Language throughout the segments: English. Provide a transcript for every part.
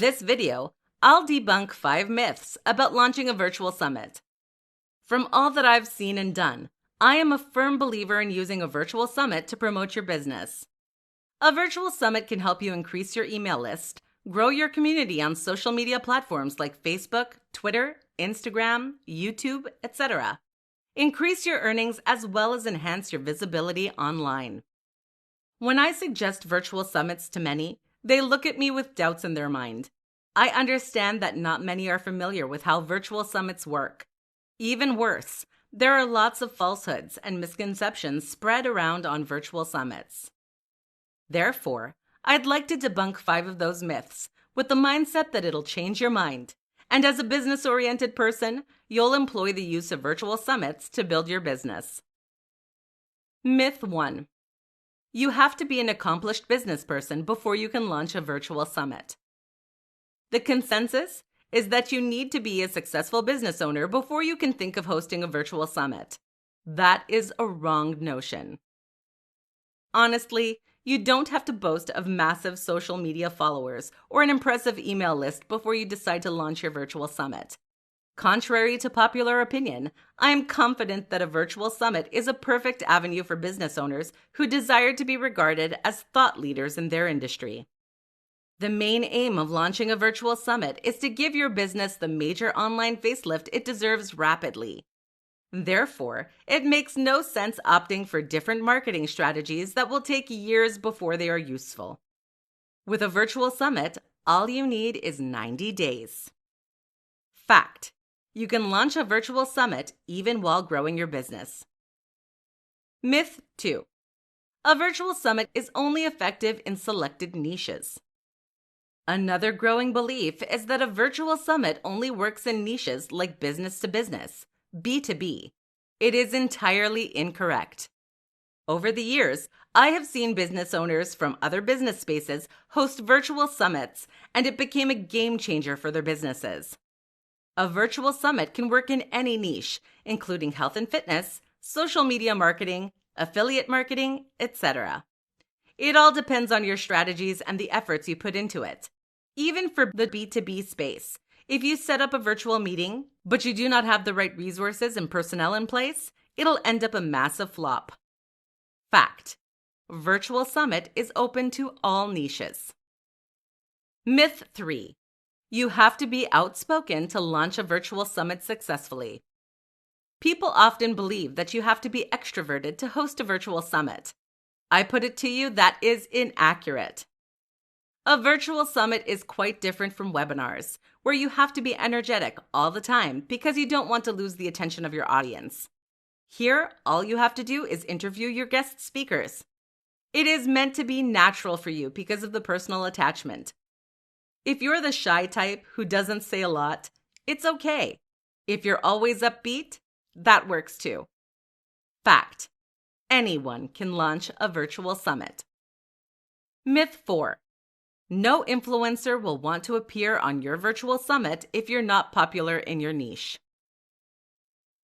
this video, I'll debunk 5 myths about launching a virtual summit. From all that I've seen and done, I am a firm believer in using a virtual summit to promote your business. A virtual summit can help you increase your email list, grow your community on social media platforms like Facebook, Twitter, Instagram, YouTube, etc. Increase your earnings as well as enhance your visibility online. When I suggest virtual summits to many, they look at me with doubts in their mind. I understand that not many are familiar with how virtual summits work. Even worse, there are lots of falsehoods and misconceptions spread around on virtual summits. Therefore, I'd like to debunk 5 of those myths with the mindset that it'll change your mind. And as a business-oriented person, you'll employ the use of virtual summits to build your business. Myth 1. You have to be an accomplished business person before you can launch a virtual summit. The consensus is that you need to be a successful business owner before you can think of hosting a virtual summit. That is a wrong notion. Honestly, you don't have to boast of massive social media followers or an impressive email list before you decide to launch your virtual summit. Contrary to popular opinion, I am confident that a virtual summit is a perfect avenue for business owners who desire to be regarded as thought leaders in their industry. The main aim of launching a virtual summit is to give your business the major online facelift it deserves rapidly. Therefore, it makes no sense opting for different marketing strategies that will take years before they are useful. With a virtual summit, all you need is 90 days. Fact: you can launch a virtual summit even while growing your business. Myth 2. A virtual summit is only effective in selected niches. Another growing belief is that a virtual summit only works in niches like business to business, B2B. It is entirely incorrect. Over the years, I have seen business owners from other business spaces host virtual summits, and it became a game changer for their businesses. A virtual summit can work in any niche, including health and fitness, social media marketing, affiliate marketing, etc. It all depends on your strategies and the efforts you put into it. Even for the B2B space, if you set up a virtual meeting, but you do not have the right resources and personnel in place, it'll end up a massive flop. Fact: virtual summit is open to all niches. Myth 3. You have to be outspoken to launch a virtual summit successfully. People often believe that you have to be extroverted to host a virtual summit. I put it to you, that is inaccurate. A virtual summit is quite different from webinars, where you have to be energetic all the time because you don't want to lose the attention of your audience. Here, all you have to do is interview your guest speakers. It is meant to be natural for you because of the personal attachment. If you're the shy type who doesn't say a lot, it's okay. If you're always upbeat, that works too. Fact: anyone can launch a virtual summit. Myth 4. No influencer will want to appear on your virtual summit if you're not popular in your niche.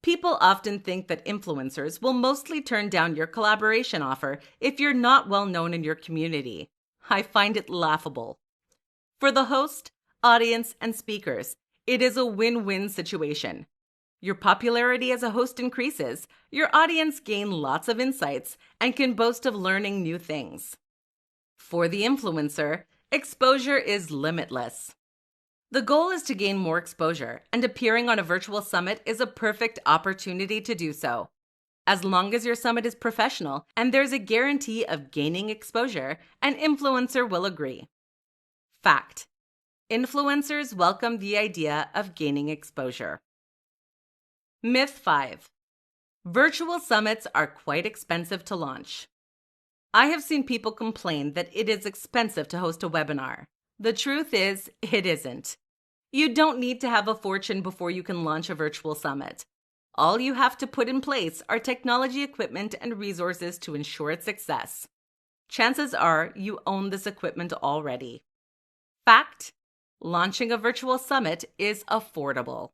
People often think that influencers will mostly turn down your collaboration offer if you're not well known in your community. I find it laughable. For the host, audience, and speakers, it is a win-win situation. Your popularity as a host increases, your audience gain lots of insights, and can boast of learning new things. For the influencer, exposure is limitless. The goal is to gain more exposure, and appearing on a virtual summit is a perfect opportunity to do so. As long as your summit is professional and there's a guarantee of gaining exposure, an influencer will agree. Fact: influencers welcome the idea of gaining exposure. Myth 5. Virtual summits are quite expensive to launch. I have seen people complain that it is expensive to host a webinar. The truth is, it isn't. You don't need to have a fortune before you can launch a virtual summit. All you have to put in place are technology equipment and resources to ensure its success. Chances are you own this equipment already. Fact: launching a virtual summit is affordable.